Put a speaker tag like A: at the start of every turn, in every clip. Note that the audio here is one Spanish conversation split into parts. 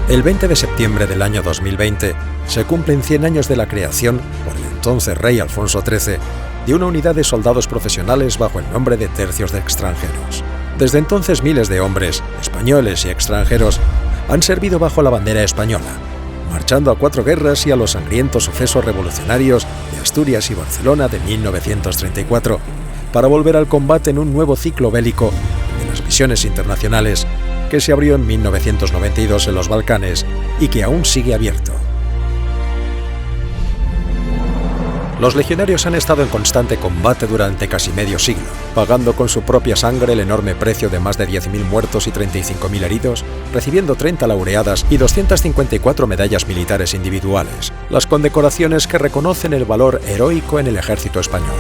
A: El 20 de septiembre del año 2020 se cumplen 100 años de la creación, por el entonces rey Alfonso XIII, de una unidad de soldados profesionales bajo el nombre de Tercios de Extranjeros. Desde entonces miles de hombres, españoles y extranjeros, han servido bajo la bandera española, marchando a 4 guerras y a los sangrientos sucesos revolucionarios de Asturias y Barcelona de 1934, para volver al combate en un nuevo ciclo bélico de las misiones internacionales que se abrió en 1992 en los Balcanes y que aún sigue abierto. Los legionarios han estado en constante combate durante casi medio siglo, pagando con su propia sangre el enorme precio de más de 10.000 muertos y 35.000 heridos, recibiendo 30 laureadas y 254 medallas militares individuales, las condecoraciones que reconocen el valor heroico en el ejército español.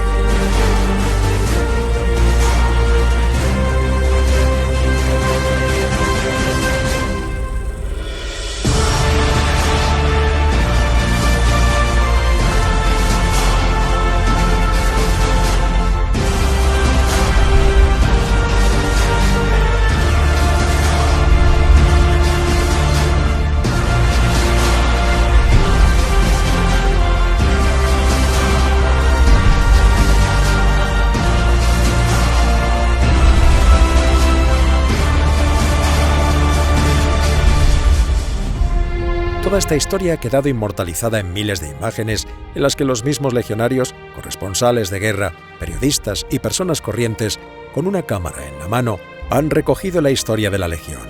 A: Toda esta historia ha quedado inmortalizada en miles de imágenes en las que los mismos legionarios, corresponsales de guerra, periodistas y personas corrientes, con una cámara en la mano, han recogido la historia de la Legión.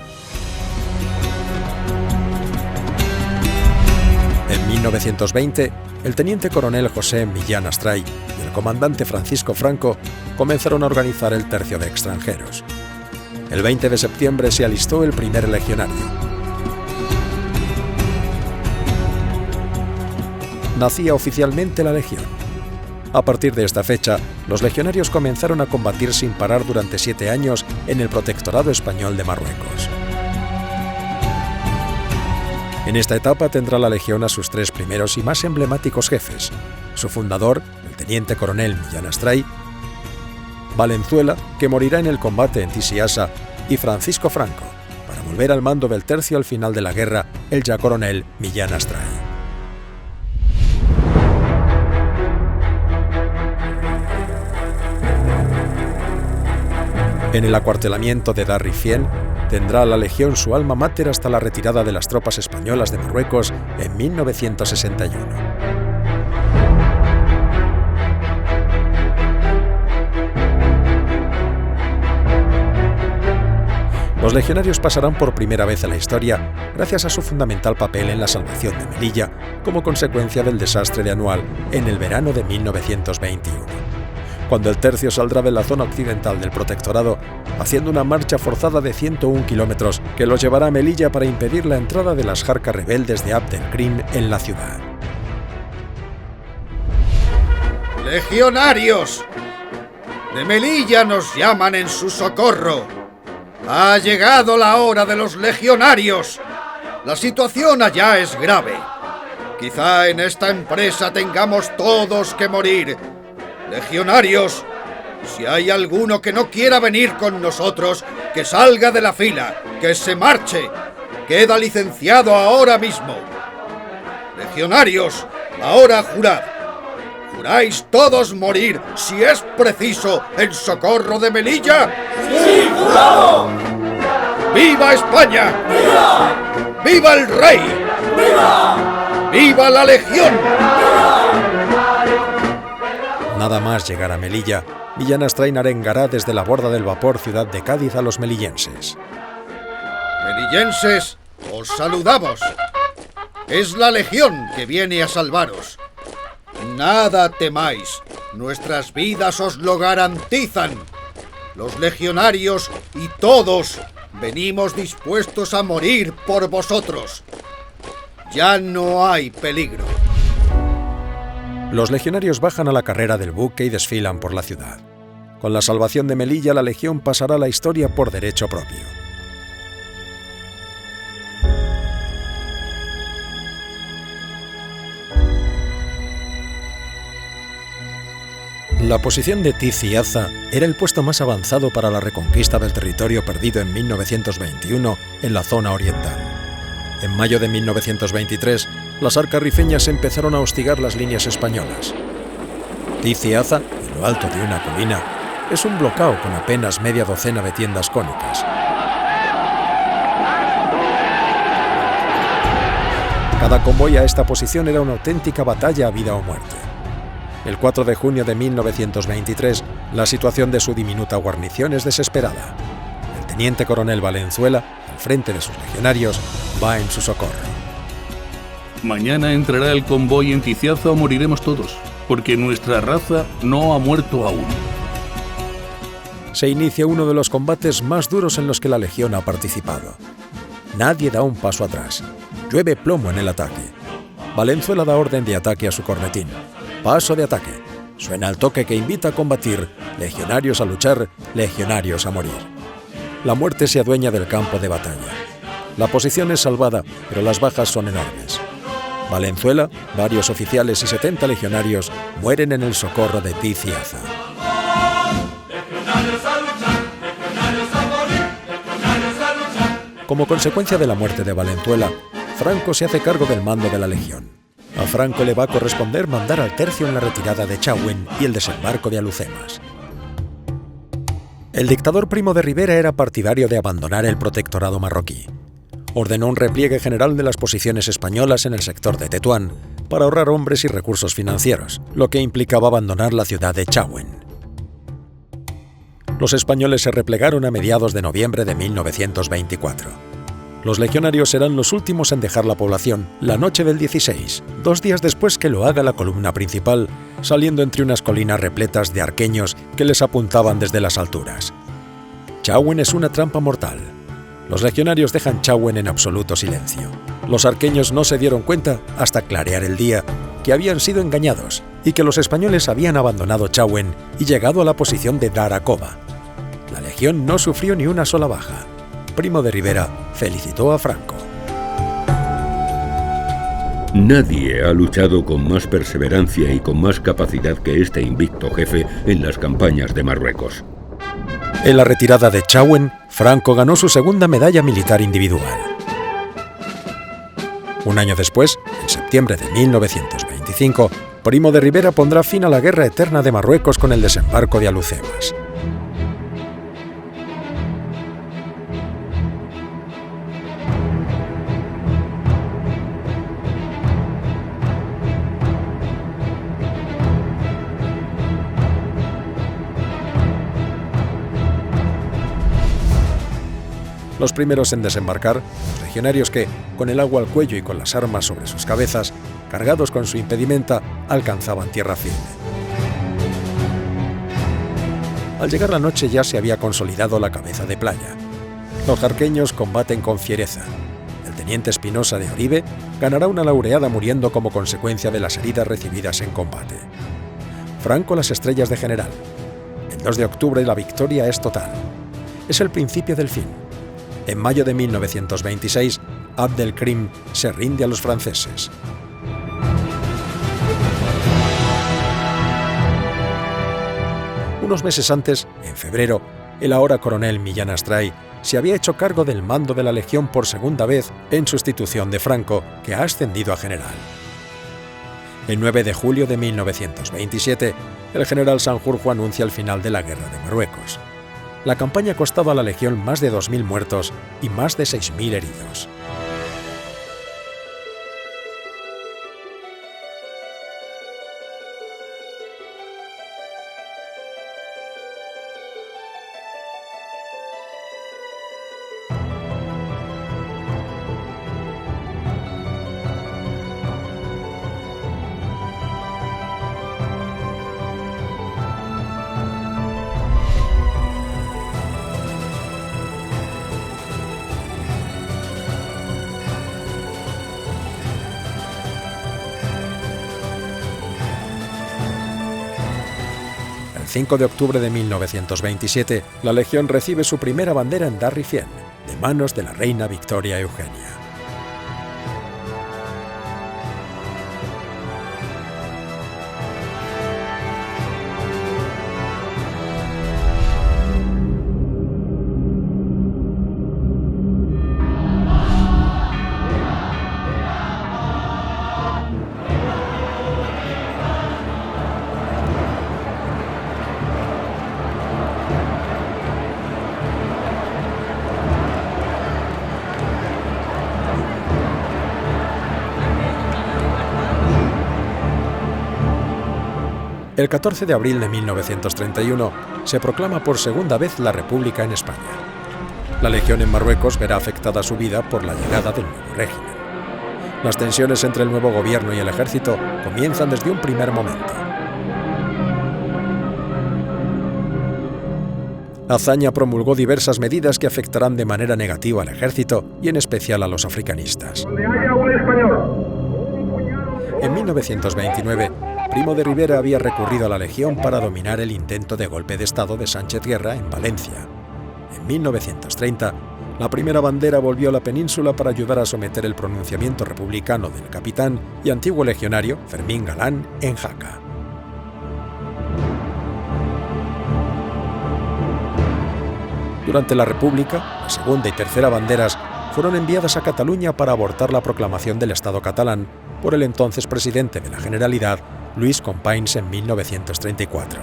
A: En 1920, el teniente coronel José Millán Astray y el comandante Francisco Franco comenzaron a organizar el Tercio de Extranjeros. El 20 de septiembre se alistó el primer legionario. Nacía oficialmente la Legión. A partir de esta fecha, los legionarios comenzaron a combatir sin parar durante 7 años en el Protectorado Español de Marruecos. En esta etapa tendrá la Legión a sus 3 primeros y más emblemáticos jefes: su fundador, el teniente coronel Millán Astray, Valenzuela, que morirá en el combate en Tisiasa, y Francisco Franco, para volver al mando del tercio al final de la guerra, el ya coronel Millán Astray. En el acuartelamiento de Darrifien tendrá la Legión su alma máter hasta la retirada de las tropas españolas de Marruecos en 1961. Los legionarios pasarán por primera vez a la historia gracias a su fundamental papel en la salvación de Melilla como consecuencia del desastre de Anual en el verano de 1921. Cuando el tercio saldrá de la zona occidental del protectorado, haciendo una marcha forzada de 101 kilómetros que los llevará a Melilla para impedir la entrada de las jarcas rebeldes de Abd el-Krim en la ciudad.
B: ¡Legionarios! De Melilla nos llaman en su socorro. Ha llegado la hora de los legionarios. La situación allá es grave. Quizá en esta empresa tengamos todos que morir. Legionarios, si hay alguno que no quiera venir con nosotros, que salga de la fila, que se marche. Queda licenciado ahora mismo. Legionarios, ahora jurad. ¿Juráis todos morir, si es preciso, en socorro de Melilla?
C: ¡Sí, jurado!
B: ¡Viva España!
C: ¡Viva!
B: ¡Viva el rey!
C: ¡Viva!
B: ¡Viva la Legión!
A: Nada más llegar a Melilla, Millán Astray arengará desde la borda del vapor ciudad de Cádiz a los melillenses.
B: Melillenses, os saludamos. Es la Legión que viene a salvaros. Nada temáis, nuestras vidas os lo garantizan. Los legionarios y todos venimos dispuestos a morir por vosotros. Ya no hay peligro.
A: Los legionarios bajan a la carrera del buque y desfilan por la ciudad. Con la salvación de Melilla, la Legión pasará a la historia por derecho propio. La posición de Tiziaza era el puesto más avanzado para la reconquista del territorio perdido en 1921 en la zona oriental. En mayo de 1923, las arcas rifeñas empezaron a hostigar las líneas españolas. Ticiaza, en lo alto de una colina, es un bloqueo con apenas media docena de tiendas cónicas. Cada convoy a esta posición era una auténtica batalla a vida o muerte. El 4 de junio de 1923, la situación de su diminuta guarnición es desesperada. El teniente coronel Valenzuela, al frente de sus legionarios, va en su socorro.
D: Mañana entrará el convoy en Ticiaza o moriremos todos, porque nuestra raza no ha muerto aún.
A: Se inicia uno de los combates más duros en los que la Legión ha participado. Nadie da un paso atrás. Llueve plomo en el ataque. Valenzuela da orden de ataque a su cornetín. Paso de ataque. Suena el toque que invita a combatir. Legionarios a luchar, legionarios a morir. La muerte se adueña del campo de batalla. La posición es salvada, pero las bajas son enormes. Valenzuela, varios oficiales y 70 legionarios mueren en el socorro de Ticiaza. Como consecuencia de la muerte de Valenzuela, Franco se hace cargo del mando de la Legión. A Franco le va a corresponder mandar al tercio en la retirada de Chauen y el desembarco de Alhucemas. El dictador Primo de Rivera era partidario de abandonar el protectorado marroquí. Ordenó un repliegue general de las posiciones españolas en el sector de Tetuán para ahorrar hombres y recursos financieros, lo que implicaba abandonar la ciudad de Chauen. Los españoles se replegaron a mediados de noviembre de 1924. Los legionarios serán los últimos en dejar la población la noche del 16, 2 días después que lo haga la columna principal, saliendo entre unas colinas repletas de arqueños que les apuntaban desde las alturas. Chauen es una trampa mortal. Los legionarios dejan Chauen en absoluto silencio. Los arqueños no se dieron cuenta, hasta clarear el día, que habían sido engañados y que los españoles habían abandonado Chauen y llegado a la posición de Daracoba. La Legión no sufrió ni una sola baja. Primo de Rivera felicitó a Franco.
E: Nadie ha luchado con más perseverancia y con más capacidad que este invicto jefe en las campañas de Marruecos.
A: En la retirada de Chauen, Franco ganó su segunda medalla militar individual. Un año después, en septiembre de 1925, Primo de Rivera pondrá fin a la guerra eterna de Marruecos con el desembarco de Alhucemas. Los primeros en desembarcar, los legionarios que, con el agua al cuello y con las armas sobre sus cabezas, cargados con su impedimenta, alcanzaban tierra firme. Al llegar la noche ya se había consolidado la cabeza de playa. Los jarqueños combaten con fiereza. El teniente Espinosa de Oribe ganará una laureada muriendo como consecuencia de las heridas recibidas en combate. Franco las estrellas de general. El 2 de octubre la victoria es total. Es el principio del fin. En mayo de 1926, Abd el-Krim se rinde a los franceses. Unos meses antes, en febrero, el ahora coronel Millán Astray se había hecho cargo del mando de la Legión por segunda vez en sustitución de Franco, que ha ascendido a general. El 9 de julio de 1927, el general Sanjurjo anuncia el final de la Guerra de Marruecos. La campaña ha costado a la Legión más de 2.000 muertos y más de 6.000 heridos. El 5 de octubre de 1927, la Legión recibe su primera bandera en Darrifien, de manos de la reina Victoria Eugenia. El 14 de abril de 1931 se proclama por segunda vez la República en España. La Legión en Marruecos verá afectada su vida por la llegada del nuevo régimen. Las tensiones entre el nuevo gobierno y el ejército comienzan desde un primer momento. Azaña promulgó diversas medidas que afectarán de manera negativa al ejército y en especial a los africanistas. En 1929, Primo de Rivera había recurrido a la Legión para dominar el intento de golpe de Estado de Sánchez Guerra en Valencia. En 1930, la primera bandera volvió a la península para ayudar a someter el pronunciamiento republicano del capitán y antiguo legionario Fermín Galán en Jaca. Durante la República, la segunda y tercera banderas fueron enviadas a Cataluña para abortar la proclamación del Estado catalán por el entonces presidente de la Generalidad, Luis Companys, en 1934.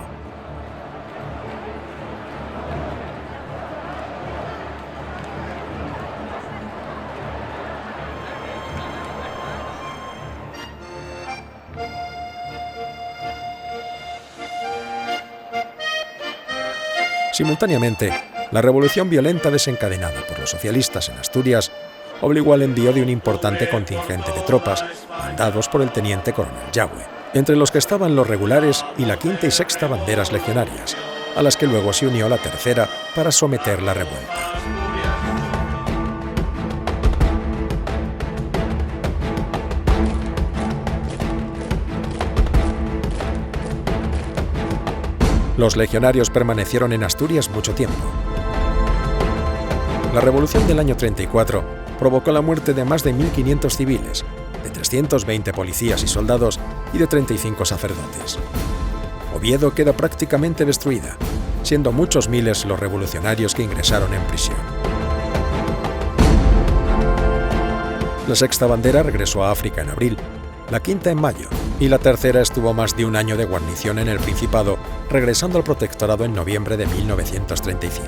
A: Simultáneamente, la revolución violenta desencadenada por los socialistas en Asturias obligó al envío de un importante contingente de tropas mandados por el teniente coronel Yagüe, entre los que estaban los regulares y la quinta y sexta banderas legionarias, a las que luego se unió la tercera para someter la revuelta. Los legionarios permanecieron en Asturias mucho tiempo. La revolución del año 34 provocó la muerte de más de 1.500 civiles, de 320 policías y soldados y de 35 sacerdotes. Oviedo queda prácticamente destruida, siendo muchos miles los revolucionarios que ingresaron en prisión. La sexta bandera regresó a África en abril, la quinta en mayo, y la tercera estuvo más de un año de guarnición en el Principado, regresando al protectorado en noviembre de 1935.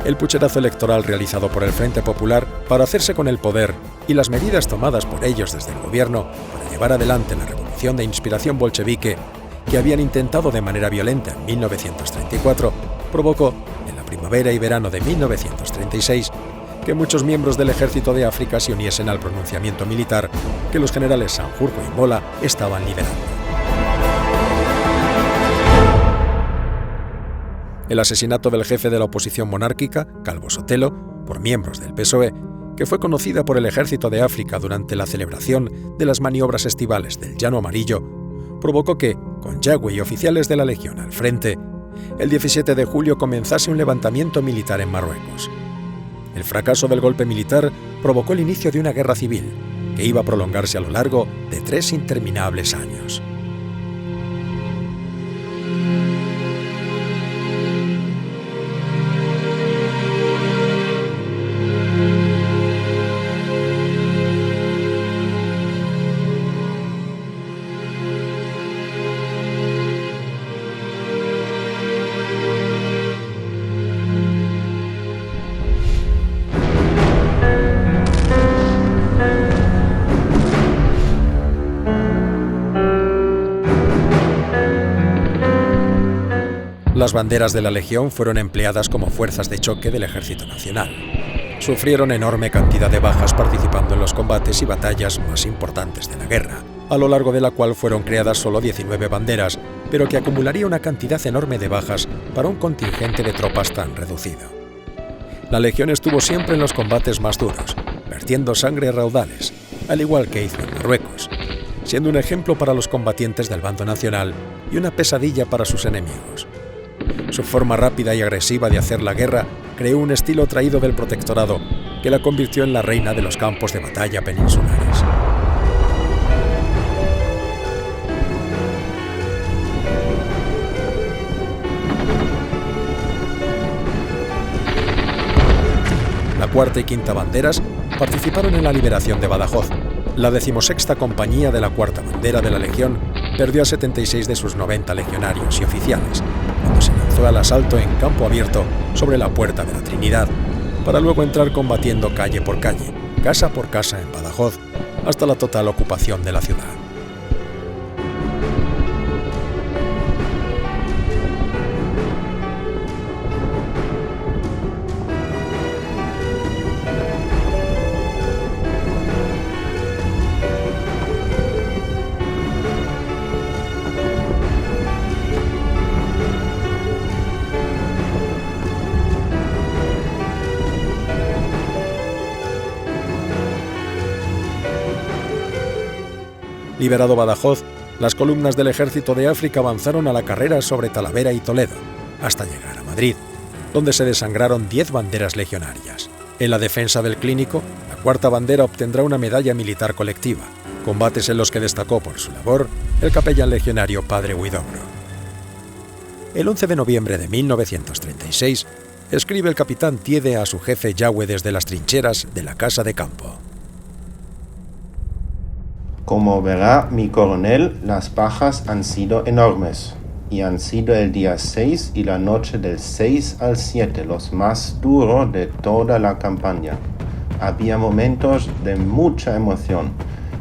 A: El pucherazo electoral realizado por el Frente Popular para hacerse con el poder y las medidas tomadas por ellos desde el gobierno para llevar adelante la revolución de inspiración bolchevique que habían intentado de manera violenta en 1934, provocó, en la primavera y verano de 1936, que muchos miembros del ejército de África se uniesen al pronunciamiento militar que los generales Sanjurjo y Mola estaban liderando. El asesinato del jefe de la oposición monárquica, Calvo Sotelo, por miembros del PSOE, que fue conocida por el ejército de África durante la celebración de las maniobras estivales del Llano Amarillo, provocó que, con Yagüe y oficiales de la Legión al frente, el 17 de julio comenzase un levantamiento militar en Marruecos. El fracaso del golpe militar provocó el inicio de una guerra civil, que iba a prolongarse a lo largo de 3 interminables años. Las banderas de la Legión fueron empleadas como fuerzas de choque del Ejército Nacional. Sufrieron enorme cantidad de bajas participando en los combates y batallas más importantes de la guerra, a lo largo de la cual fueron creadas solo 19 banderas, pero que acumularía una cantidad enorme de bajas para un contingente de tropas tan reducido. La Legión estuvo siempre en los combates más duros, vertiendo sangre a raudales, al igual que hizo en Marruecos, siendo un ejemplo para los combatientes del bando nacional y una pesadilla para sus enemigos. Su forma rápida y agresiva de hacer la guerra creó un estilo traído del protectorado que la convirtió en la reina de los campos de batalla peninsulares. La cuarta y quinta banderas participaron en la liberación de Badajoz. La 16ª compañía de la cuarta bandera de la Legión perdió a 76 de sus 90 legionarios y oficiales cuando se lanzó al asalto en campo abierto sobre la Puerta de la Trinidad, para luego entrar combatiendo calle por calle, casa por casa en Badajoz, hasta la total ocupación de la ciudad. Liberado Badajoz, las columnas del ejército de África avanzaron a la carrera sobre Talavera y Toledo, hasta llegar a Madrid, donde se desangraron 10 banderas legionarias. En la defensa del Clínico, la cuarta bandera obtendrá una medalla militar colectiva, combates en los que destacó por su labor el capellán legionario Padre Huidobro. El 11 de noviembre de 1936, escribe el capitán Tiede a su jefe Yagüe desde las trincheras de la Casa de Campo.
F: Como verá mi coronel, las bajas han sido enormes, y han sido el día 6 y la noche del 6 al 7 los más duros de toda la campaña. Había momentos de mucha emoción,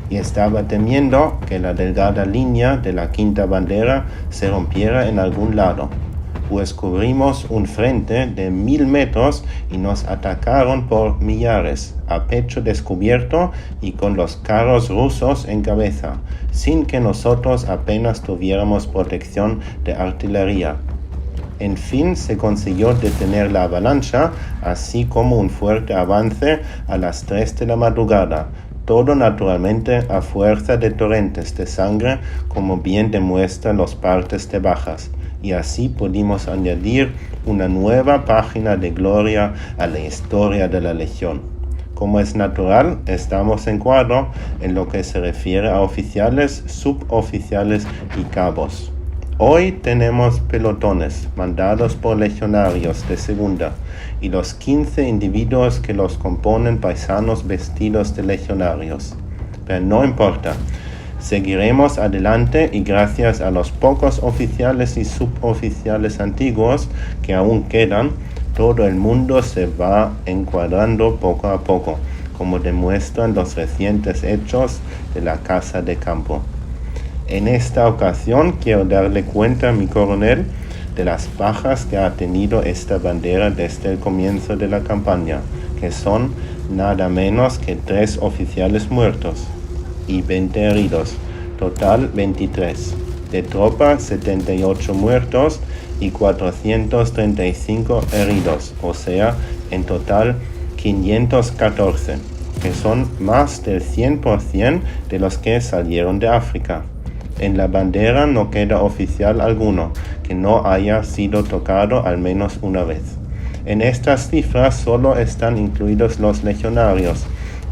F: y estaba temiendo que la delgada línea de la quinta bandera se rompiera en algún lado, pues cubrimos un frente de 1000 metros y nos atacaron por millares, a pecho descubierto y con los carros rusos en cabeza, sin que nosotros apenas tuviéramos protección de artillería. En fin, se consiguió detener la avalancha, así como un fuerte avance a las 3 de la madrugada, todo naturalmente a fuerza de torrentes de sangre, como bien demuestran los partes de bajas. Y así pudimos añadir una nueva página de gloria a la historia de la Legión. Como es natural, estamos en cuadro en lo que se refiere a oficiales, suboficiales y cabos. Hoy tenemos pelotones mandados por legionarios de segunda y los 15 individuos que los componen paisanos vestidos de legionarios. Pero no importa. Seguiremos adelante y gracias a los pocos oficiales y suboficiales antiguos que aún quedan, todo el mundo se va encuadrando poco a poco, como demuestran los recientes hechos de la Casa de Campo. En esta ocasión quiero darle cuenta a mi coronel de las bajas que ha tenido esta bandera desde el comienzo de la campaña, que son nada menos que 3 oficiales muertos y 20 heridos, total 23. De tropa, 78 muertos y 435 heridos, o sea, en total 514, que son más del 100% de los que salieron de África. En la bandera no queda oficial alguno que no haya sido tocado al menos una vez. En estas cifras solo están incluidos los legionarios,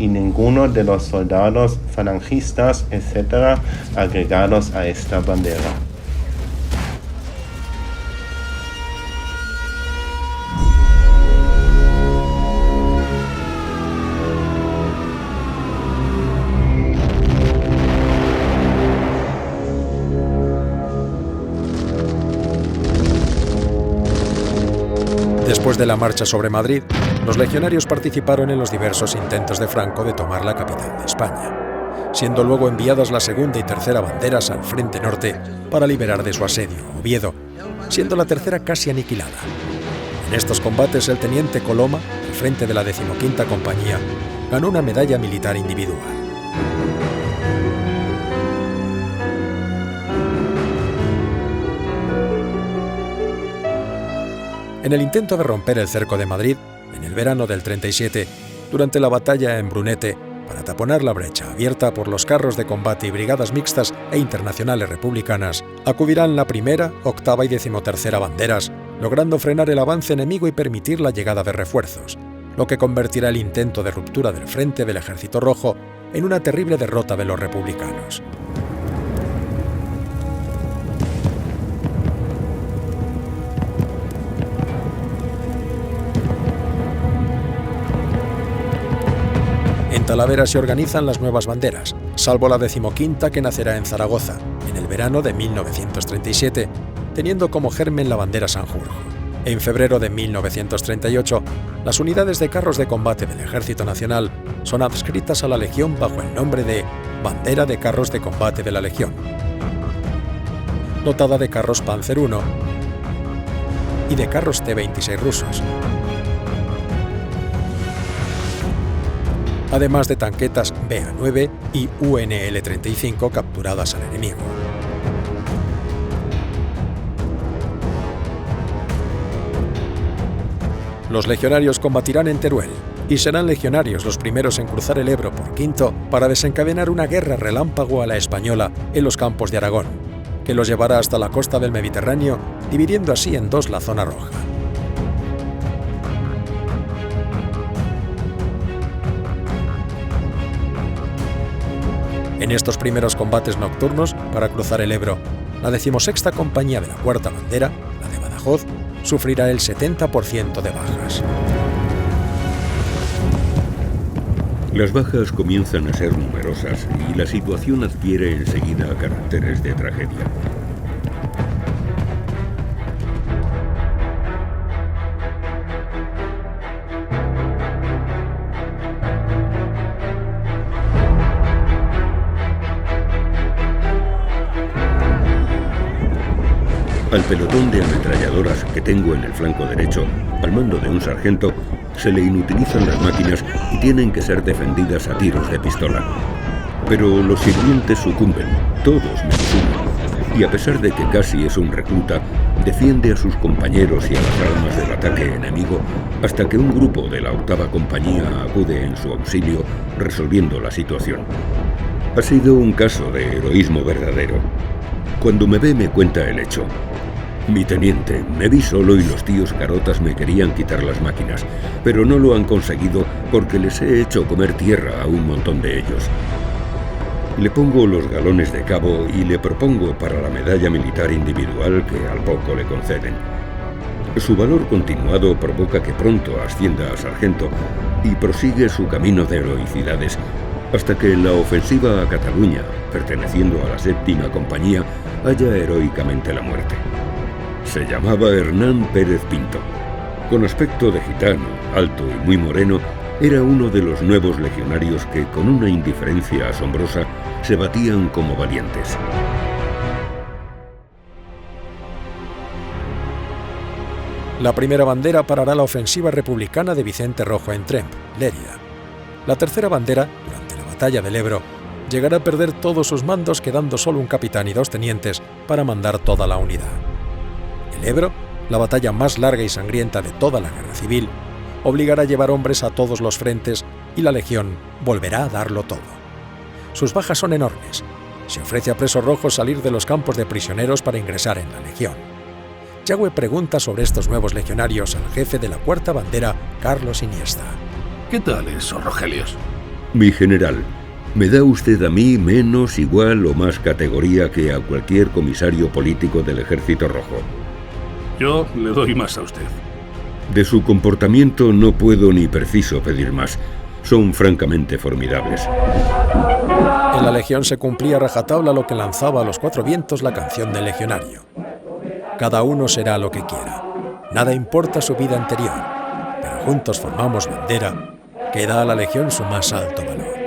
F: y ninguno de los soldados falangistas, etc., agregados a esta bandera.
A: Después de la marcha sobre Madrid, los legionarios participaron en los diversos intentos de Franco de tomar la capital de España, siendo luego enviadas la segunda y tercera banderas al frente norte para liberar de su asedio Oviedo, siendo la tercera casi aniquilada. En estos combates el teniente Coloma, al frente de la 15ª compañía, ganó una medalla militar individual. En el intento de romper el cerco de Madrid, en el verano del 37, durante la batalla en Brunete, para taponar la brecha abierta por los carros de combate y brigadas mixtas e internacionales republicanas, acudirán la primera, octava y 13ª banderas, logrando frenar el avance enemigo y permitir la llegada de refuerzos, lo que convertirá el intento de ruptura del frente del Ejército Rojo en una terrible derrota de los republicanos. En Talavera se organizan las nuevas banderas, salvo la 15ª que nacerá en Zaragoza, en el verano de 1937, teniendo como germen la bandera Sanjurjo. En febrero de 1938, las unidades de carros de combate del Ejército Nacional son adscritas a la Legión bajo el nombre de Bandera de Carros de Combate de la Legión, dotada de carros Panzer I y de carros T-26 rusos, además de tanquetas BA-9 y UNL-35 capturadas al enemigo. Los legionarios combatirán en Teruel y serán legionarios los primeros en cruzar el Ebro por Quinto para desencadenar una guerra relámpago a la española en los campos de Aragón, que los llevará hasta la costa del Mediterráneo, dividiendo así en dos la zona roja. En estos primeros combates nocturnos para cruzar el Ebro, la 16ª Compañía de la Cuarta Bandera, la de Badajoz, sufrirá el 70% de bajas.
E: Las bajas comienzan a ser numerosas y la situación adquiere enseguida caracteres de tragedia. Al pelotón de ametralladoras que tengo en el flanco derecho, al mando de un sargento, se le inutilizan las máquinas y tienen que ser defendidas a tiros de pistola. Pero los sirvientes sucumben, todos menos uno, y a pesar de que casi es un recluta, defiende a sus compañeros y a las armas del ataque enemigo hasta que un grupo de la 8ª Compañía acude en su auxilio, resolviendo la situación. Ha sido un caso de heroísmo verdadero. Cuando me ve me cuenta el hecho. Mi teniente, me vi solo y los tíos carotas me querían quitar las máquinas, pero no lo han conseguido porque les he hecho comer tierra a un montón de ellos. Le pongo los galones de cabo y le propongo para la medalla militar individual que al poco le conceden. Su valor continuado provoca que pronto ascienda a sargento y prosigue su camino de heroicidades hasta que en la ofensiva a Cataluña, perteneciendo a la 7ª Compañía, halla heroicamente la muerte. Se llamaba Hernán Pérez Pinto. Con aspecto de gitano, alto y muy moreno, era uno de los nuevos legionarios que, con una indiferencia asombrosa, se batían como valientes.
A: La primera bandera parará la ofensiva republicana de Vicente Rojo en Tremp, Lérida. La tercera bandera, durante la batalla del Ebro, llegará a perder todos sus mandos, quedando solo un capitán y 2 tenientes para mandar toda la unidad. El Ebro, la batalla más larga y sangrienta de toda la guerra civil, obligará a llevar hombres a todos los frentes y la Legión volverá a darlo todo. Sus bajas son enormes. Se ofrece a presos rojos salir de los campos de prisioneros para ingresar en la Legión. Yagüe pregunta sobre estos nuevos legionarios al jefe de la 4ª Bandera, Carlos Iniesta.
D: ¿Qué tal eso, Rogelios?
E: Mi general, me da usted a mí menos, igual o más categoría que a cualquier comisario político del Ejército Rojo.
D: Yo le doy más a usted.
E: De su comportamiento no puedo ni preciso pedir más. Son francamente formidables.
A: En la Legión se cumplía a rajatabla lo que lanzaba a los 4 vientos la canción del legionario. Cada uno será lo que quiera. Nada importa su vida anterior. Pero juntos formamos bandera que da a la Legión su más alto valor.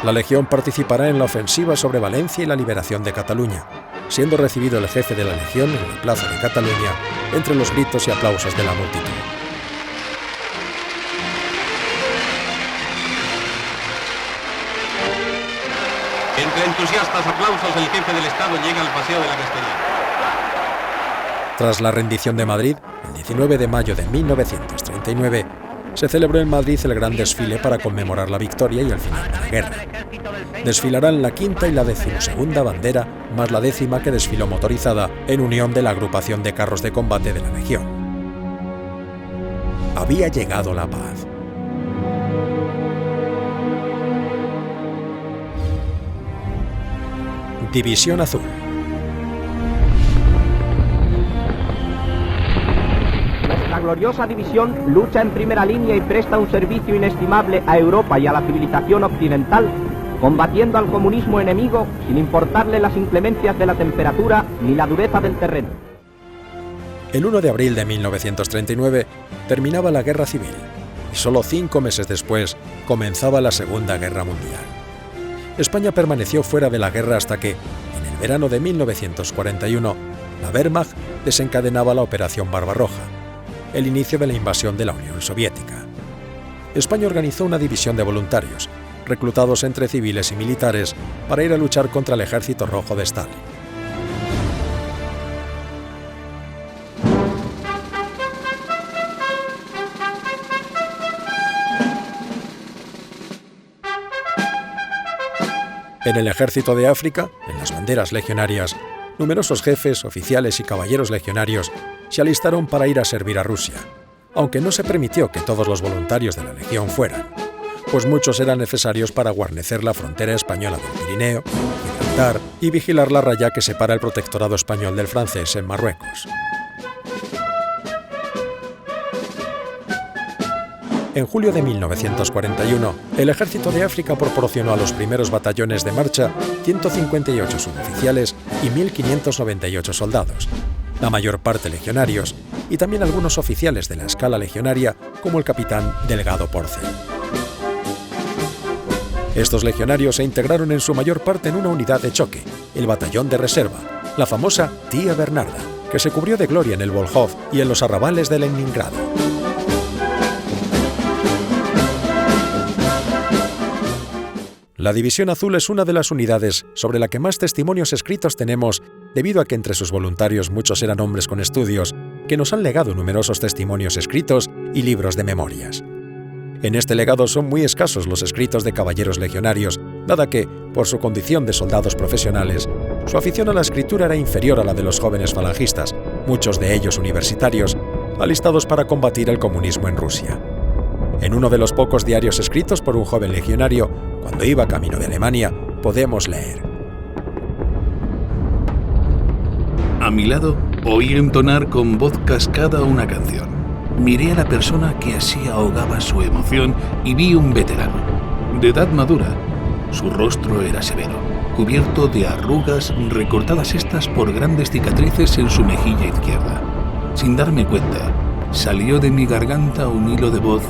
A: La Legión participará en la ofensiva sobre Valencia y la liberación de Cataluña, siendo recibido el jefe de la Legión en la plaza de Cataluña entre los gritos y aplausos de la multitud.
G: Entre entusiastas aplausos, el jefe del Estado llega al Paseo de la Castellana.
A: Tras la rendición de Madrid, el 19 de mayo de 1939, se celebró en Madrid el gran desfile para conmemorar la victoria y el final de la guerra. Desfilarán la 5ª y la 12ª bandera, más la 10ª que desfiló motorizada en unión de la agrupación de carros de combate de la Legión. Había llegado la paz. División Azul.
H: Nuestra gloriosa división lucha en primera línea y presta un servicio inestimable a Europa y a la civilización occidental, combatiendo al comunismo enemigo sin importarle las inclemencias de la temperatura ni la dureza del terreno.
A: El 1 de abril de 1939 terminaba la Guerra Civil y solo 5 meses después comenzaba la Segunda Guerra Mundial. España permaneció fuera de la guerra hasta que, en el verano de 1941, la Wehrmacht desencadenaba la Operación Barbarroja, el inicio de la invasión de la Unión Soviética. España organizó una división de voluntarios, reclutados entre civiles y militares, para ir a luchar contra el Ejército Rojo de Stalin. En el Ejército de África, en las banderas legionarias, numerosos jefes, oficiales y caballeros legionarios se alistaron para ir a servir a Rusia, aunque no se permitió que todos los voluntarios de la Legión fueran, pues muchos eran necesarios para guarnecer la frontera española del Pirineo, Gibraltar y vigilar la raya que separa el protectorado español del francés en Marruecos. En julio de 1941, el Ejército de África proporcionó a los primeros batallones de marcha 158 suboficiales y 1.598 soldados, la mayor parte legionarios, y también algunos oficiales de la escala legionaria, como el capitán Delgado Porcel. Estos legionarios se integraron en su mayor parte en una unidad de choque, el Batallón de Reserva, la famosa Tía Bernarda, que se cubrió de gloria en el Volhov y en los arrabales de Leningrado. La División Azul es una de las unidades sobre la que más testimonios escritos tenemos, debido a que entre sus voluntarios muchos eran hombres con estudios, que nos han legado numerosos testimonios escritos y libros de memorias. En este legado son muy escasos los escritos de caballeros legionarios, dada que, por su condición de soldados profesionales, su afición a la escritura era inferior a la de los jóvenes falangistas, muchos de ellos universitarios, alistados para combatir el comunismo en Rusia. En uno de los pocos diarios escritos por un joven legionario, cuando iba camino de Alemania, podemos leer:
D: A mi lado, oí entonar con voz cascada una canción. Miré a la persona que así ahogaba su emoción y vi un veterano, de edad madura. Su rostro era severo, cubierto de arrugas, recortadas estas por grandes cicatrices en su mejilla izquierda. Sin darme cuenta, salió de mi garganta un hilo de voz,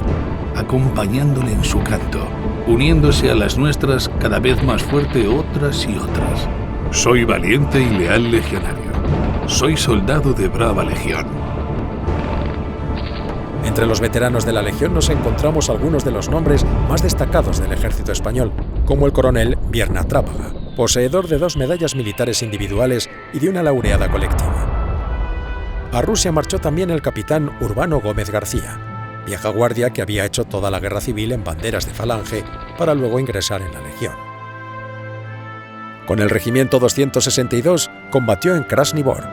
D: acompañándole en su canto, uniéndose a las nuestras cada vez más fuerte otras y otras. Soy valiente y leal legionario. Soy soldado de brava legión.
A: Entre los veteranos de la Legión nos encontramos algunos de los nombres más destacados del ejército español, como el coronel Vierna Trápaga, poseedor de 2 medallas militares individuales y de una laureada colectiva. A Rusia marchó también el capitán Urbano Gómez García, vieja guardia que había hecho toda la guerra civil en banderas de Falange para luego ingresar en la Legión. Con el regimiento 262 combatió en Krasny Bor,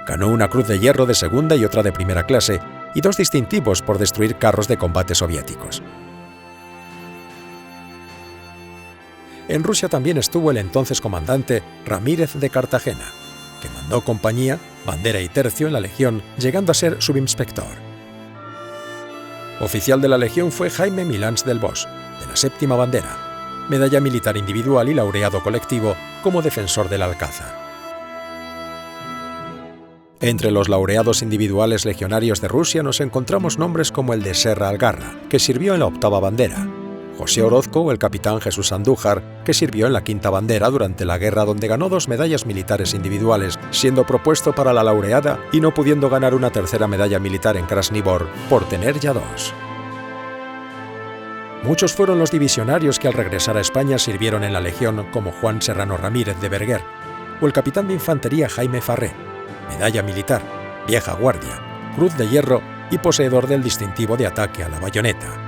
A: ganó una cruz de hierro de segunda y otra de primera clase y 2 distintivos por destruir carros de combate soviéticos. En Rusia también estuvo el entonces comandante Ramírez de Cartagena, que mandó compañía, bandera y tercio en la Legión, llegando a ser subinspector. Oficial de la Legión fue Jaime Milans del Bosch, de la 7ª bandera, medalla militar individual y laureado colectivo como defensor del Alcázar. Entre los laureados individuales legionarios de Rusia nos encontramos nombres como el de Serra Algarra, que sirvió en la 8ª bandera, José Orozco o el capitán Jesús Andújar, que sirvió en la 5ª bandera durante la guerra, donde ganó 2 medallas militares individuales, siendo propuesto para la laureada y no pudiendo ganar una 3ª medalla militar en Krasny Bor por tener ya 2. Muchos fueron los divisionarios que al regresar a España sirvieron en la Legión, como Juan Serrano Ramírez de Berguer o el capitán de infantería Jaime Farré, medalla militar, vieja guardia, cruz de hierro y poseedor del distintivo de ataque a la bayoneta.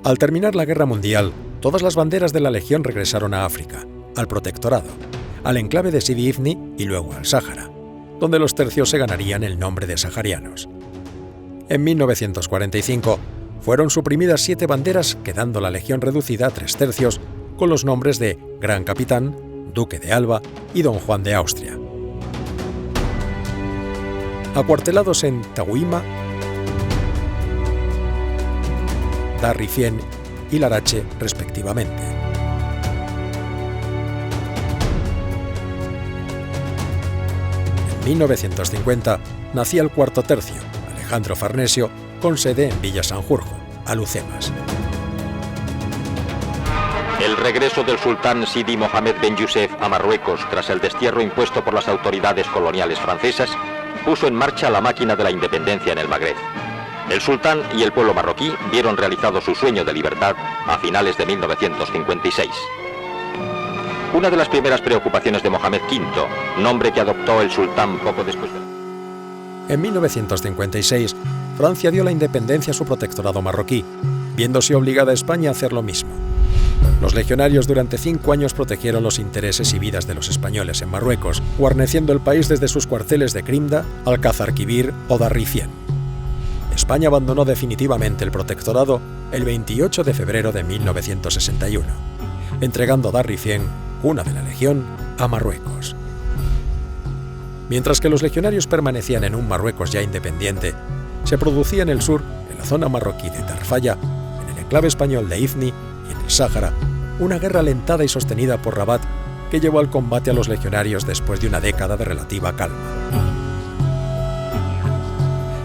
A: Al terminar la Guerra Mundial, todas las banderas de la Legión regresaron a África, al Protectorado, al enclave de Sidi Ifni y luego al Sáhara, donde los tercios se ganarían el nombre de saharianos. En 1945 fueron suprimidas 7 banderas, quedando la Legión reducida a 3 tercios, con los nombres de Gran Capitán, Duque de Alba y Don Juan de Austria. Acuartelados en Tauima, Darrifien y Larache, respectivamente. En 1950 nacía el cuarto tercio, Alejandro Farnesio, con sede en Villa Sanjurjo, Alhucemas.
I: El regreso del sultán Sidi Mohamed Ben Youssef a Marruecos tras el destierro impuesto por las autoridades coloniales francesas puso en marcha la máquina de la independencia en el Magreb. El sultán y el pueblo marroquí vieron realizado su sueño de libertad a finales de 1956. Una de las primeras preocupaciones de Mohamed V, nombre que adoptó el sultán poco después de...
A: En 1956, Francia dio la independencia a su protectorado marroquí, viéndose obligada a España a hacer lo mismo. Los legionarios durante 5 años protegieron los intereses y vidas de los españoles en Marruecos, guarneciendo el país desde sus cuarteles de Crimda, Alcázar Quibir o Darrifien. España abandonó definitivamente el protectorado el 28 de febrero de 1961, entregando Darrifien, cuna de la Legión, a Marruecos. Mientras que los legionarios permanecían en un Marruecos ya independiente, se producía en el sur, en la zona marroquí de Tarfaya, en el enclave español de Ifni y en el Sáhara, una guerra alentada y sostenida por Rabat que llevó al combate a los legionarios después de una década de relativa calma.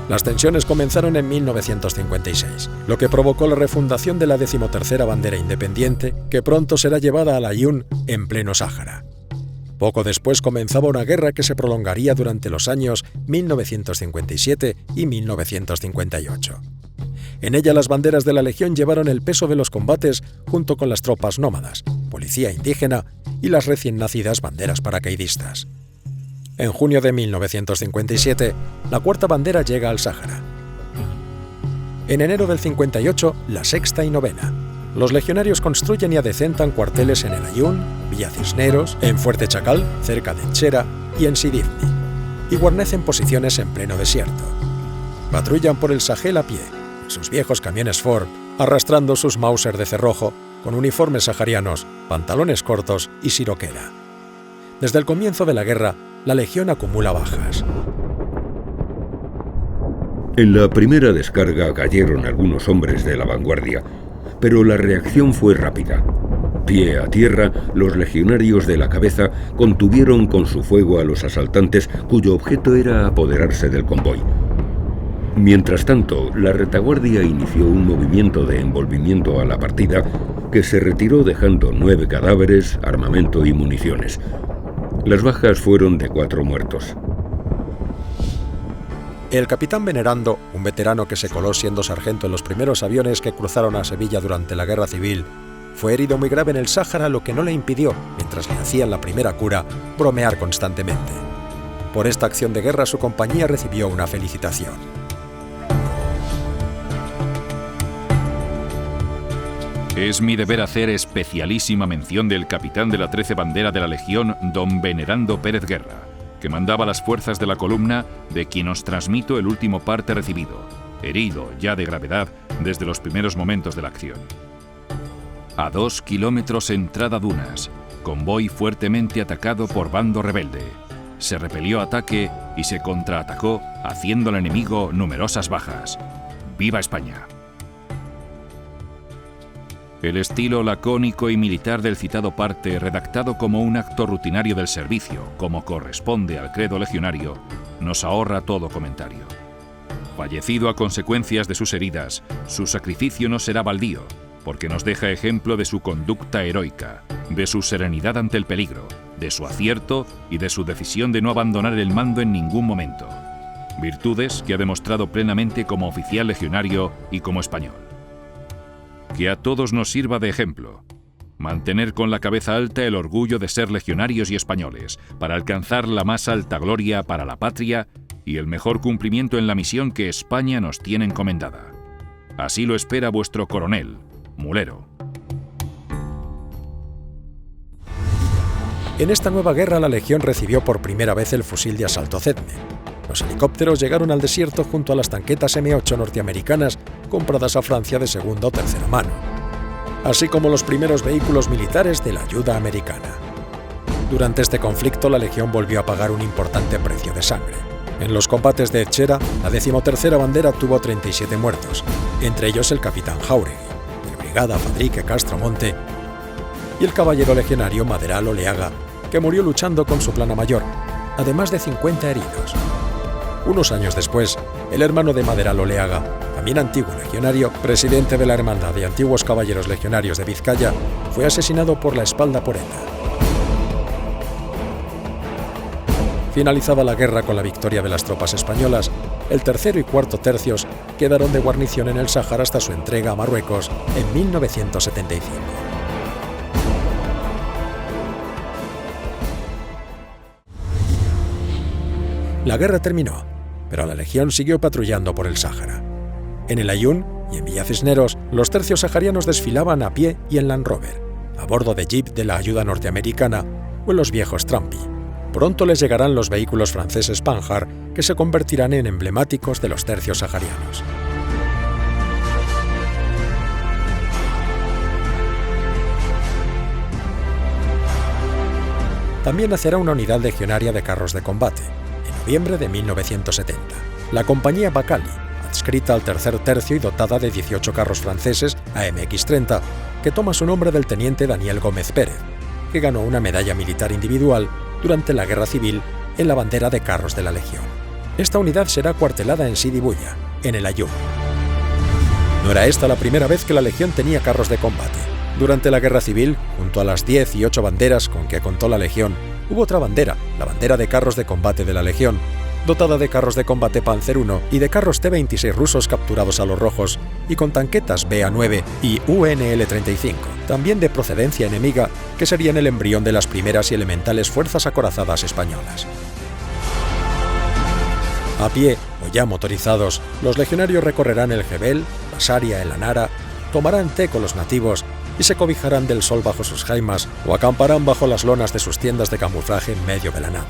A: Las tensiones comenzaron en 1956, lo que provocó la refundación de la 13ª bandera independiente, que pronto será llevada al Aaiún en pleno Sáhara. Poco después comenzaba una guerra que se prolongaría durante los años 1957 y 1958. En ella las banderas de la Legión llevaron el peso de los combates junto con las tropas nómadas, policía indígena y las recién nacidas banderas paracaidistas. En junio de 1957, la cuarta bandera llega al Sáhara. En enero del 58, la sexta y novena. Los legionarios construyen y adecentan cuarteles en el Aaiún, Villa Cisneros, en Fuerte Chacal, cerca de Nchera, y en Sidi Ifni, y guarnecen posiciones en pleno desierto. Patrullan por el Sahel a pie, en sus viejos camiones Ford, arrastrando sus Mauser de cerrojo, con uniformes saharianos, pantalones cortos y siroquera. Desde el comienzo de la guerra, la Legión acumula bajas.
E: En la primera descarga cayeron algunos hombres de la vanguardia, pero la reacción fue rápida. Pie a tierra, los legionarios de la cabeza contuvieron con su fuego a los asaltantes, cuyo objeto era apoderarse del convoy. Mientras tanto, la retaguardia inició un movimiento de envolvimiento a la partida que se retiró dejando 9 cadáveres, armamento y municiones. Las bajas fueron de 4 muertos.
A: El capitán Venerando, un veterano que se coló siendo sargento en los primeros aviones que cruzaron a Sevilla durante la Guerra Civil, fue herido muy grave en el Sáhara, lo que no le impidió, mientras le hacían la primera cura, bromear constantemente. Por esta acción de guerra su compañía recibió una felicitación.
J: Es mi deber hacer especialísima mención del capitán de la 13 bandera de la Legión, don Venerando Pérez Guerra, que mandaba las fuerzas de la columna, de quien os transmito el último parte recibido, herido ya de gravedad desde los primeros momentos de la acción. A 2 kilómetros entrada Dunas, convoy fuertemente atacado por bando rebelde. Se repelió ataque y se contraatacó, haciendo al enemigo numerosas bajas. ¡Viva España! El estilo lacónico y militar del citado parte, redactado como un acto rutinario del servicio, como corresponde al credo legionario, nos ahorra todo comentario. Fallecido a consecuencias de sus heridas, su sacrificio no será baldío, porque nos deja ejemplo de su conducta heroica, de su serenidad ante el peligro, de su acierto y de su decisión de no abandonar el mando en ningún momento. Virtudes que ha demostrado plenamente como oficial legionario y como español. Que a todos nos sirva de ejemplo. Mantener con la cabeza alta el orgullo de ser legionarios y españoles, para alcanzar la más alta gloria para la patria y el mejor cumplimiento en la misión que España nos tiene encomendada. Así lo espera vuestro coronel, mulero.
A: En esta nueva guerra la Legión recibió por primera vez el fusil de asalto Zetme. Los helicópteros llegaron al desierto junto a las tanquetas M8 norteamericanas compradas a Francia de segunda o tercera mano, así como los primeros vehículos militares de la ayuda americana. Durante este conflicto la Legión volvió a pagar un importante precio de sangre. En los combates de Etxera, la 13ª bandera tuvo 37 muertos, entre ellos el capitán Jáuregui, el brigada Fadrique Castromonte y el caballero legionario Maderal Oleaga, que murió luchando con su plana mayor, además de 50 heridos. Unos años después, el hermano de Maderal Oleaga, también antiguo legionario, presidente de la Hermandad de Antiguos Caballeros Legionarios de Vizcaya, fue asesinado por la espalda por ETA. Finalizada la guerra con la victoria de las tropas españolas, el tercero y cuarto tercios quedaron de guarnición en el Sáhara hasta su entrega a Marruecos en 1975. La guerra terminó, pero la Legión siguió patrullando por el Sáhara. En el Aaiún y en Villa Cisneros, los tercios saharianos desfilaban a pie y en Land Rover, a bordo de jeep de la ayuda norteamericana o en los viejos Trumpy. Pronto les llegarán los vehículos franceses Panhard, que se convertirán en emblemáticos de los tercios saharianos. También nacerá una unidad legionaria de carros de combate, en noviembre de 1970. La compañía Bacali, adscrita al tercer tercio y dotada de 18 carros franceses AMX-30, que toma su nombre del teniente Daniel Gómez Pérez, que ganó una medalla militar individual durante la Guerra Civil en la bandera de carros de la Legión. Esta unidad será cuartelada en Sidi Bouya, en el Aaiún. No era esta la primera vez que la Legión tenía carros de combate. Durante la Guerra Civil, junto a las 10 y 8 banderas con que contó la Legión, hubo otra bandera, la bandera de carros de combate de la Legión, dotada de carros de combate Panzer I y de carros T-26 rusos capturados a los rojos, y con tanquetas BA-9 y UNL-35, también de procedencia enemiga, que serían el embrión de las primeras y elementales fuerzas acorazadas españolas. A pie o ya motorizados, los legionarios recorrerán el Jebel, la Saria, el Anara, tomarán té con los nativos y se cobijarán del sol bajo sus jaimas o acamparán bajo las lonas de sus tiendas de camuflaje en medio de la nada.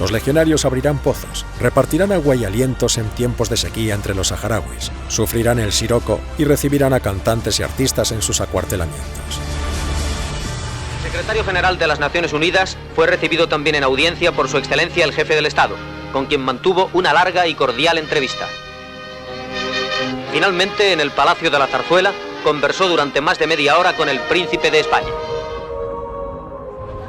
A: Los legionarios abrirán pozos, repartirán agua y alientos en tiempos de sequía entre los saharauis, sufrirán el siroco y recibirán a cantantes y artistas en sus acuartelamientos.
K: El secretario general de las Naciones Unidas fue recibido también en audiencia por Su Excelencia el Jefe del Estado, con quien mantuvo una larga y cordial entrevista. Finalmente, en el Palacio de la Zarzuela, conversó durante más de media hora con el Príncipe de España.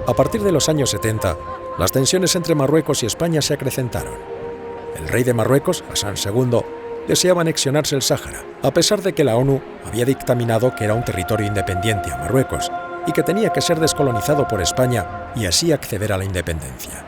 A: A partir de los años 70, las tensiones entre Marruecos y España se acrecentaron. El rey de Marruecos, Hassan II, deseaba anexionarse el Sáhara, a pesar de que la ONU había dictaminado que era un territorio independiente a Marruecos y que tenía que ser descolonizado por España y así acceder a la independencia.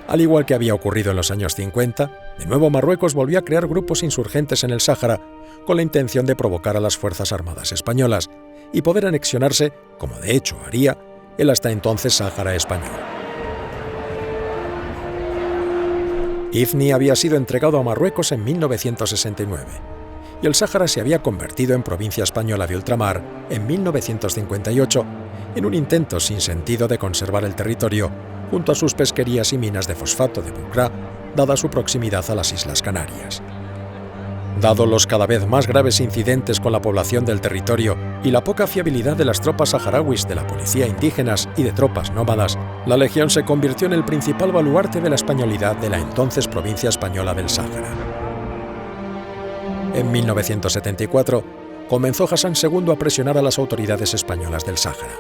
A: Al igual que había ocurrido en los años 50, de nuevo Marruecos volvió a crear grupos insurgentes en el Sáhara con la intención de provocar a las Fuerzas Armadas españolas y poder anexionarse, como de hecho haría, el hasta entonces Sáhara español. Ifni había sido entregado a Marruecos en 1969 y el Sáhara se había convertido en provincia española de ultramar en 1958 en un intento sin sentido de conservar el territorio junto a sus pesquerías y minas de fosfato de Bucra, dada su proximidad a las Islas Canarias. Dado los cada vez más graves incidentes con la población del territorio y la poca fiabilidad de las tropas saharauis, de la policía indígenas y de tropas nómadas, la Legión se convirtió en el principal baluarte de la españolidad de la entonces provincia española del Sáhara. En 1974, comenzó Hassan II a presionar a las autoridades españolas del Sáhara.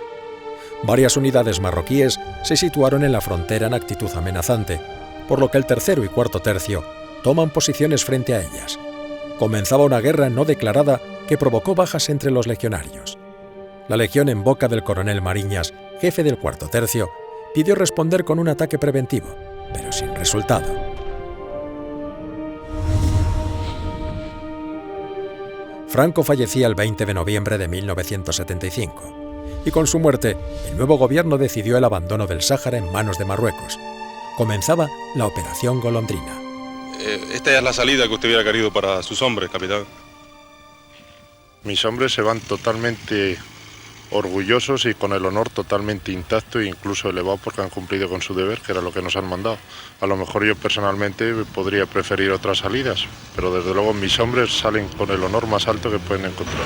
A: Varias unidades marroquíes se situaron en la frontera en actitud amenazante, por lo que el tercero y cuarto tercio toman posiciones frente a ellas. Comenzaba una guerra no declarada que provocó bajas entre los legionarios. La Legión, en boca del coronel Mariñas, jefe del cuarto tercio, pidió responder con un ataque preventivo, pero sin resultado. Franco fallecía el 20 de noviembre de 1975, y con su muerte, el nuevo gobierno decidió el abandono del Sáhara en manos de Marruecos. Comenzaba la Operación Golondrina.
L: Esta es la salida que usted hubiera querido para sus hombres, capitán.
M: Mis hombres se van totalmente orgullosos y con el honor totalmente intacto e incluso elevado porque han cumplido con su deber, que era lo que nos han mandado. A lo mejor yo personalmente podría preferir otras salidas, pero desde luego mis hombres salen con el honor más alto que pueden encontrar.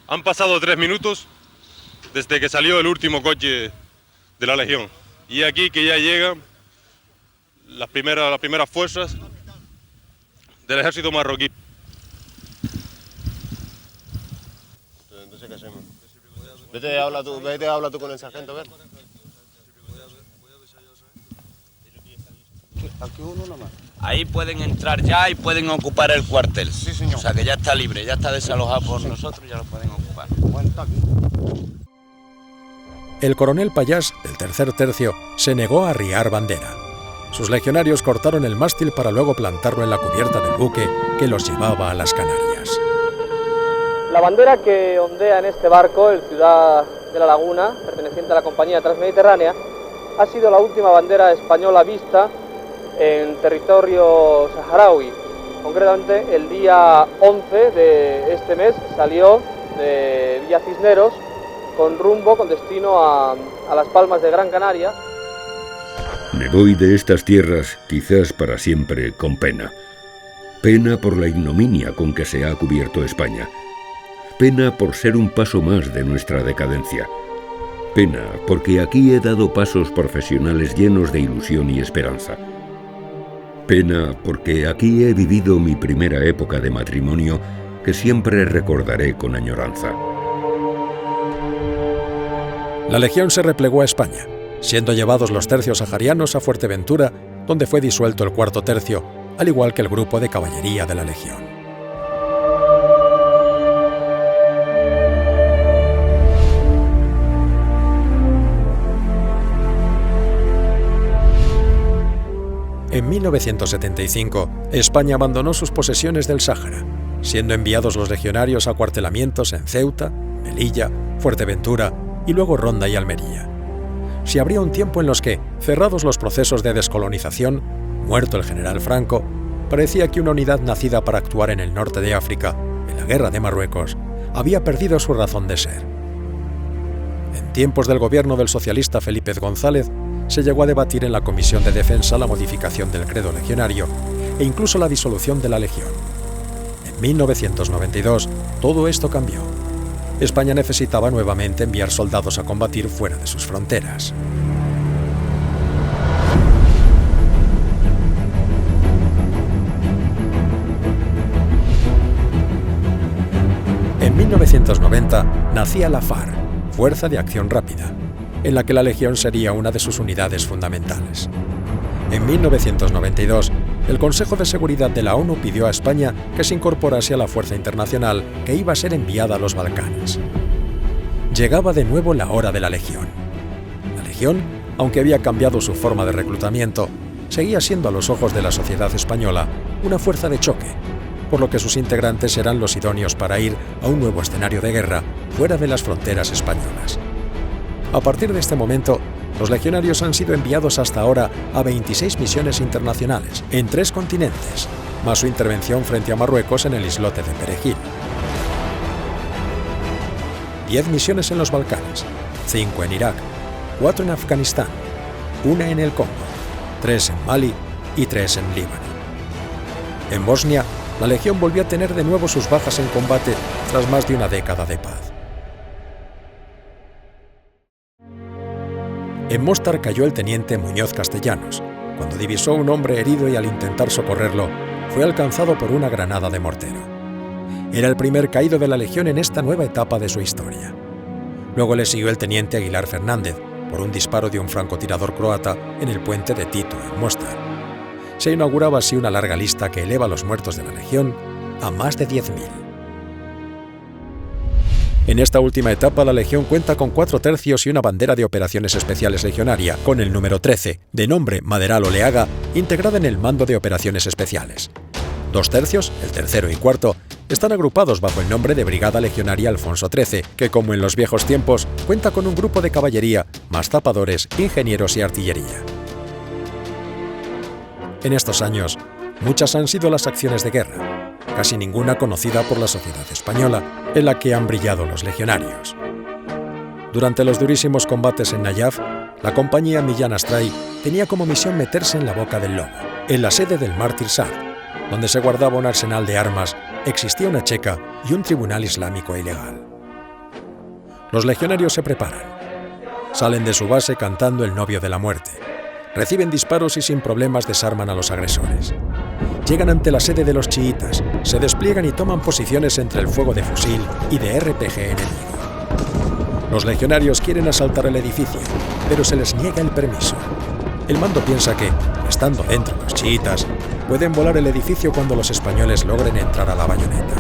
L: Han pasado 3 minutos desde que salió el último coche de la Legión. Y aquí que ya llegan las primeras fuerzas del ejército marroquí.
N: Entonces, ¿qué hacemos? Vete, habla tú con el sargento, a ver. Aquí uno nomás.
O: Ahí pueden entrar ya y pueden ocupar el cuartel.
N: Sí, señor.
O: O sea que ya está libre, ya está desalojado por nosotros, ya lo pueden ocupar.
A: El coronel Payás, del tercer tercio, se negó a arriar bandera. Sus legionarios cortaron el mástil para luego plantarlo en la cubierta del buque que los llevaba a las Canarias.
P: La bandera que ondea en este barco, el Ciudad de la Laguna, perteneciente a la compañía Transmediterránea, ha sido la última bandera española vista en territorio saharaui. Concretamente, el día 11 de este mes salió de Villa Cisneros con destino a Las Palmas de Gran Canaria.
E: Me voy de estas tierras, quizás para siempre, con pena. Pena por la ignominia con que se ha cubierto España. Pena por ser un paso más de nuestra decadencia. Pena porque aquí he dado pasos profesionales llenos de ilusión y esperanza. Pena porque aquí he vivido mi primera época de matrimonio que siempre recordaré con añoranza.
A: La Legión se replegó a España, siendo llevados los tercios saharianos a Fuerteventura, donde fue disuelto el cuarto tercio, al igual que el grupo de caballería de la Legión. En 1975, España abandonó sus posesiones del Sáhara, siendo enviados los legionarios a acuartelamientos en Ceuta, Melilla, Fuerteventura y luego Ronda y Almería. Se abría un tiempo en los que, cerrados los procesos de descolonización, muerto el general Franco, parecía que una unidad nacida para actuar en el norte de África, en la guerra de Marruecos, había perdido su razón de ser. En tiempos del gobierno del socialista Felipe González, se llegó a debatir en la Comisión de Defensa la modificación del credo legionario e incluso la disolución de la Legión. En 1992, todo esto cambió. España necesitaba nuevamente enviar soldados a combatir fuera de sus fronteras. En 1990 nacía la FAR, Fuerza de Acción Rápida, en la que la Legión sería una de sus unidades fundamentales. En 1992, el Consejo de Seguridad de la ONU pidió a España que se incorporase a la fuerza internacional que iba a ser enviada a los Balcanes. Llegaba de nuevo la hora de la Legión. La Legión, aunque había cambiado su forma de reclutamiento, seguía siendo a los ojos de la sociedad española una fuerza de choque, por lo que sus integrantes eran los idóneos para ir a un nuevo escenario de guerra fuera de las fronteras españolas. A partir de este momento, los legionarios han sido enviados hasta ahora a 26 misiones internacionales en 3 continentes, más su intervención frente a Marruecos en el islote de Perejil. 10 misiones en los Balcanes, 5 en Irak, 4 en Afganistán, 1 en el Congo, 3 en Mali y 3 en Líbano. En Bosnia, la Legión volvió a tener de nuevo sus bajas en combate tras más de una década de paz. En Móstar cayó el teniente Muñoz Castellanos, cuando divisó un hombre herido y al intentar socorrerlo, fue alcanzado por una granada de mortero. Era el primer caído de la Legión en esta nueva etapa de su historia. Luego le siguió el teniente Aguilar Fernández, por un disparo de un francotirador croata en el puente de Tito, en Móstar. Se inauguraba así una larga lista que eleva los muertos de la Legión a más de 10.000. En esta última etapa, la Legión cuenta con 4 tercios y una bandera de operaciones especiales legionaria, con el número 13, de nombre Maderal Oleaga, integrada en el mando de operaciones especiales. 2 tercios, el tercero y cuarto, están agrupados bajo el nombre de Brigada Legionaria Alfonso XIII, que, como en los viejos tiempos, cuenta con un grupo de caballería, más zapadores, ingenieros y artillería. En estos años, muchas han sido las acciones de guerra, casi ninguna conocida por la sociedad española, en la que han brillado los legionarios. Durante los durísimos combates en Nayaf, la compañía Millán Astray tenía como misión meterse en la boca del lobo. En la sede del mártir Saad, donde se guardaba un arsenal de armas, existía una checa y un tribunal islámico ilegal. Los legionarios se preparan. Salen de su base cantando El novio de la muerte. Reciben disparos y sin problemas desarman a los agresores. Llegan ante la sede de los chiitas, se despliegan y toman posiciones entre el fuego de fusil y de RPG enemigo. Los legionarios quieren asaltar el edificio, pero se les niega el permiso. El mando piensa que, estando dentro los chiitas, pueden volar el edificio cuando los españoles logren entrar a la bayoneta.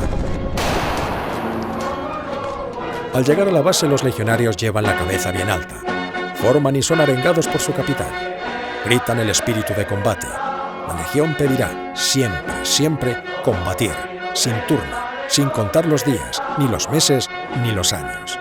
A: Al llegar a la base, los legionarios llevan la cabeza bien alta, forman y son arengados por su capitán. Gritan el espíritu de combate. La Legión pedirá, siempre, siempre, combatir, sin turno, sin contar los días, ni los meses, ni los años.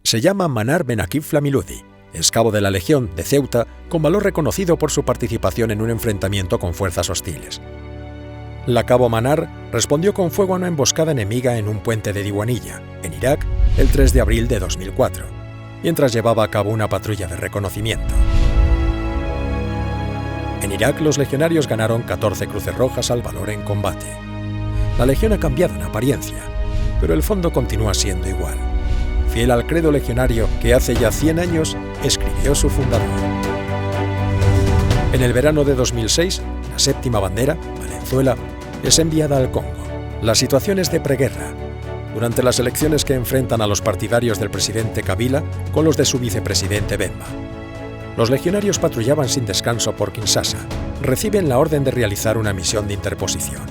A: Se llama Manar Ben Akib Flamiludi, es cabo de la Legión de Ceuta con valor reconocido por su participación en un enfrentamiento con fuerzas hostiles. La cabo Manar respondió con fuego a una emboscada enemiga en un puente de Diwanilla, en Irak, el 3 de abril de 2004, mientras llevaba a cabo una patrulla de reconocimiento. En Irak, los legionarios ganaron 14 cruces rojas al valor en combate. La Legión ha cambiado en apariencia, pero el fondo continúa siendo igual. Fiel al credo legionario que hace ya 100 años escribió su fundador. En el verano de 2006, la séptima bandera, Valenzuela, es enviada al Congo. La situación es de preguerra, durante las elecciones que enfrentan a los partidarios del presidente Kabila con los de su vicepresidente Bemba. Los legionarios patrullaban sin descanso por Kinshasa. Reciben la orden de realizar una misión de interposición.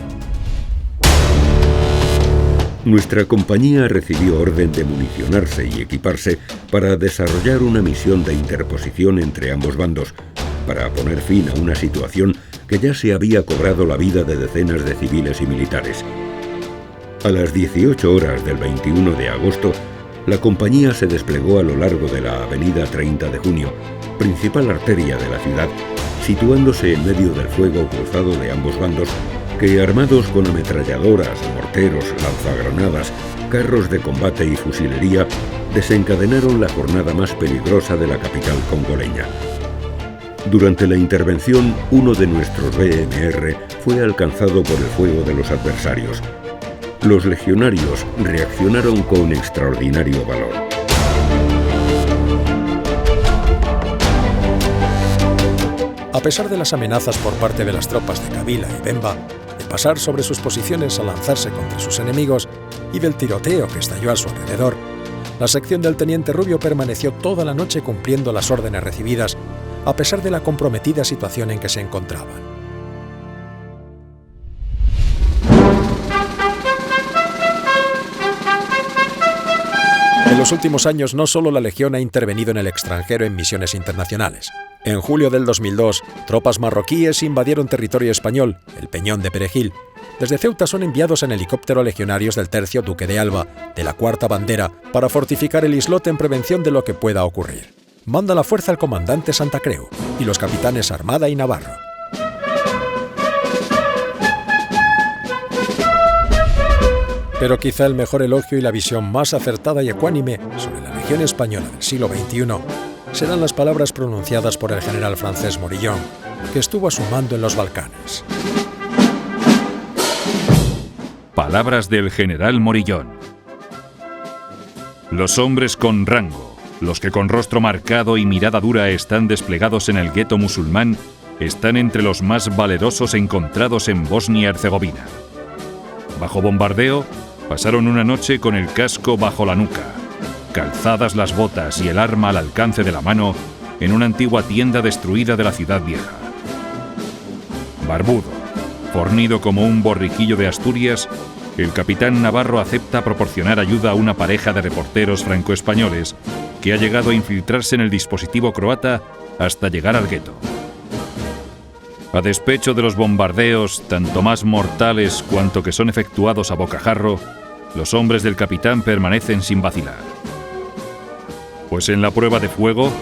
E: Nuestra compañía recibió orden de municionarse y equiparse para desarrollar una misión de interposición entre ambos bandos, para poner fin a una situación que ya se había cobrado la vida de decenas de civiles y militares. A las 18 horas del 21 de agosto, la compañía se desplegó a lo largo de la avenida 30 de junio, principal arteria de la ciudad, situándose en medio del fuego cruzado de ambos bandos, que armados con ametralladoras, morteros, lanzagranadas, carros de combate y fusilería, desencadenaron la jornada más peligrosa de la capital congoleña. Durante la intervención, uno de nuestros BMR fue alcanzado por el fuego de los adversarios. Los legionarios reaccionaron con extraordinario valor.
A: A pesar de las amenazas por parte de las tropas de Kabila y Bemba, de pasar sobre sus posiciones a lanzarse contra sus enemigos y del tiroteo que estalló a su alrededor, la sección del teniente Rubio permaneció toda la noche cumpliendo las órdenes recibidas, a pesar de la comprometida situación en que se encontraban. En los últimos años, no solo la Legión ha intervenido en el extranjero en misiones internacionales. En julio del 2002, tropas marroquíes invadieron territorio español, el Peñón de Perejil. Desde Ceuta son enviados en helicóptero legionarios del Tercio Duque de Alba, de la Cuarta Bandera, para fortificar el islote en prevención de lo que pueda ocurrir. Manda la fuerza el comandante Santa Creu y los capitanes Armada y Navarro. Pero quizá el mejor elogio y la visión más acertada y ecuánime sobre la Legión española del siglo XXI serán las palabras pronunciadas por el general francés Morillon, que estuvo a su mando en los Balcanes.
J: Palabras del general Morillon. Los hombres con rango, los que con rostro marcado y mirada dura están desplegados en el gueto musulmán, están entre los más valerosos encontrados en Bosnia-Herzegovina. Bajo bombardeo, pasaron una noche con el casco bajo la nuca, calzadas las botas y el arma al alcance de la mano en una antigua tienda destruida de la ciudad vieja. Barbudo, fornido como un borriquillo de Asturias, el capitán Navarro acepta proporcionar ayuda a una pareja de reporteros franco-españoles que ha llegado a infiltrarse en el dispositivo croata hasta llegar al gueto. A despecho de los bombardeos, tanto más mortales cuanto que son efectuados a bocajarro, los hombres del capitán permanecen sin vacilar. Pues en la prueba de fuego,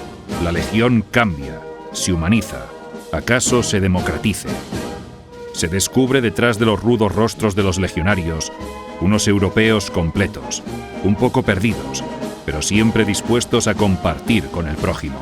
J: la legión cambia, se humaniza, acaso se democratice. Se descubre detrás de los rudos rostros de los legionarios unos europeos completos, un poco perdidos, pero siempre dispuestos a compartir con el prójimo.